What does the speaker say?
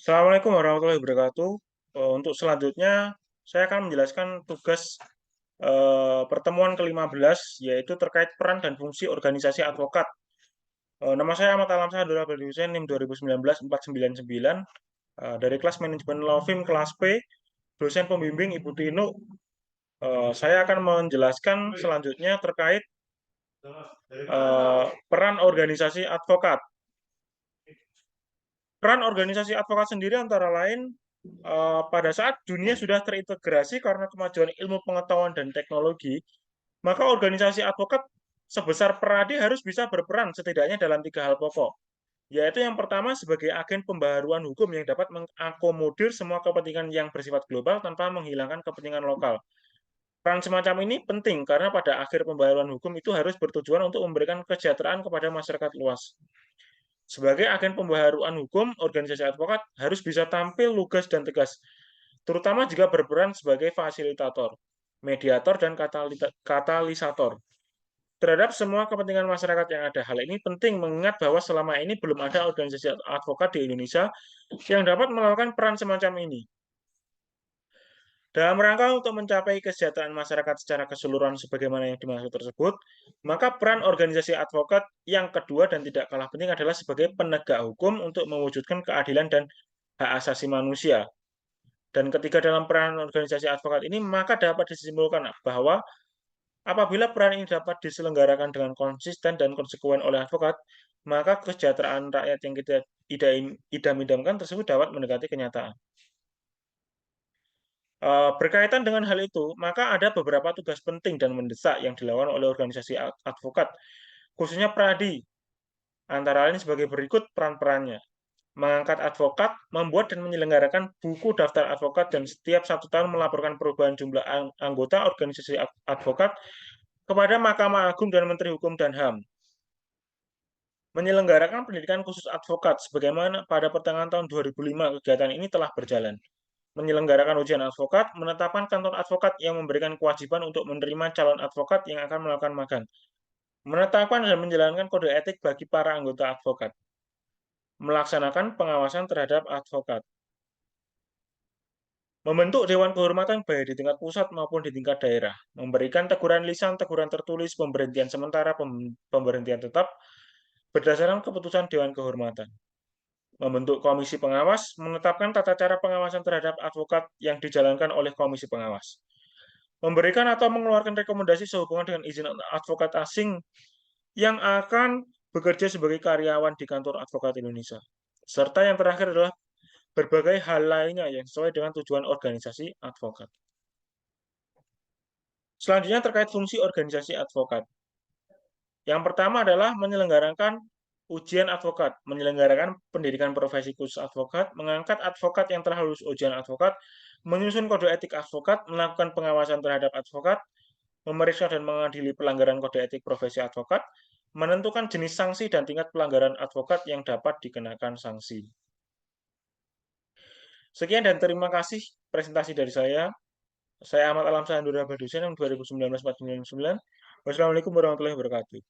Assalamualaikum warahmatullahi wabarakatuh. Untuk selanjutnya, saya akan menjelaskan tugas pertemuan ke-15, yaitu terkait peran dan fungsi organisasi advokat. Nama saya Ahmad Alamsyah Abdullah Abdul Hussein, NIM 2019-499, dari kelas Manajemen Law Firm kelas P, dosen pembimbing Ibu Tinu. Saya akan menjelaskan selanjutnya terkait peran organisasi advokat. Peran organisasi advokat sendiri antara lain pada saat dunia sudah terintegrasi karena kemajuan ilmu pengetahuan dan teknologi, maka organisasi advokat sebesar Peradi harus bisa berperan setidaknya dalam tiga hal pokok, yaitu yang pertama sebagai agen pembaharuan hukum yang dapat mengakomodir semua kepentingan yang bersifat global tanpa menghilangkan kepentingan lokal. Peran semacam ini penting karena pada akhir pembaharuan hukum itu harus bertujuan untuk memberikan kesejahteraan kepada masyarakat luas. Sebagai agen pembaharuan hukum, organisasi advokat harus bisa tampil lugas dan tegas, terutama jika berperan sebagai fasilitator, mediator, dan katalisator terhadap semua kepentingan masyarakat yang ada. Hal ini penting mengingat bahwa selama ini belum ada organisasi advokat di Indonesia yang dapat melakukan peran semacam ini. Dalam rangka untuk mencapai kesejahteraan masyarakat secara keseluruhan sebagaimana yang dimaksud tersebut, maka peran organisasi advokat yang kedua dan tidak kalah penting adalah sebagai penegak hukum untuk mewujudkan keadilan dan hak asasi manusia. Dan ketiga dalam peran organisasi advokat ini, maka dapat disimpulkan bahwa apabila peran ini dapat diselenggarakan dengan konsisten dan konsekuen oleh advokat, maka kesejahteraan rakyat yang kita idam-idamkan tersebut dapat mendekati kenyataan. Berkaitan dengan hal itu, maka ada beberapa tugas penting dan mendesak yang dilakukan oleh organisasi advokat, khususnya Pradi, antara lain sebagai berikut peran-perannya. Mengangkat advokat, membuat dan menyelenggarakan buku daftar advokat, dan setiap 1 tahun melaporkan perubahan jumlah anggota organisasi advokat kepada Mahkamah Agung dan Menteri Hukum dan HAM. Menyelenggarakan pendidikan khusus advokat, sebagaimana pada pertengahan tahun 2005 kegiatan ini telah berjalan. Menyelenggarakan ujian advokat, menetapkan kantor advokat yang memberikan kewajiban untuk menerima calon advokat yang akan melakukan magang, menetapkan dan menjalankan kode etik bagi para anggota advokat, melaksanakan pengawasan terhadap advokat, membentuk Dewan Kehormatan baik di tingkat pusat maupun di tingkat daerah, memberikan teguran lisan, teguran tertulis, pemberhentian sementara, pemberhentian tetap, berdasarkan keputusan Dewan Kehormatan. Membentuk komisi pengawas, menetapkan tata cara pengawasan terhadap advokat yang dijalankan oleh komisi pengawas. Memberikan atau mengeluarkan rekomendasi sehubungan dengan izin advokat asing yang akan bekerja sebagai karyawan di kantor advokat Indonesia. Serta yang terakhir adalah berbagai hal lainnya yang sesuai dengan tujuan organisasi advokat. Selanjutnya terkait fungsi organisasi advokat. Yang pertama adalah menyelenggarakan ujian advokat, menyelenggarakan pendidikan profesi khusus advokat, mengangkat advokat yang telah lulus ujian advokat, menyusun kode etik advokat, melakukan pengawasan terhadap advokat, memeriksa dan mengadili pelanggaran kode etik profesi advokat, menentukan jenis sanksi dan tingkat pelanggaran advokat yang dapat dikenakan sanksi. Sekian dan terima kasih presentasi dari saya. Saya Ahmad Alamsyah Abdullah Abdul Hussein, 2019-499. Wassalamualaikum warahmatullahi wabarakatuh.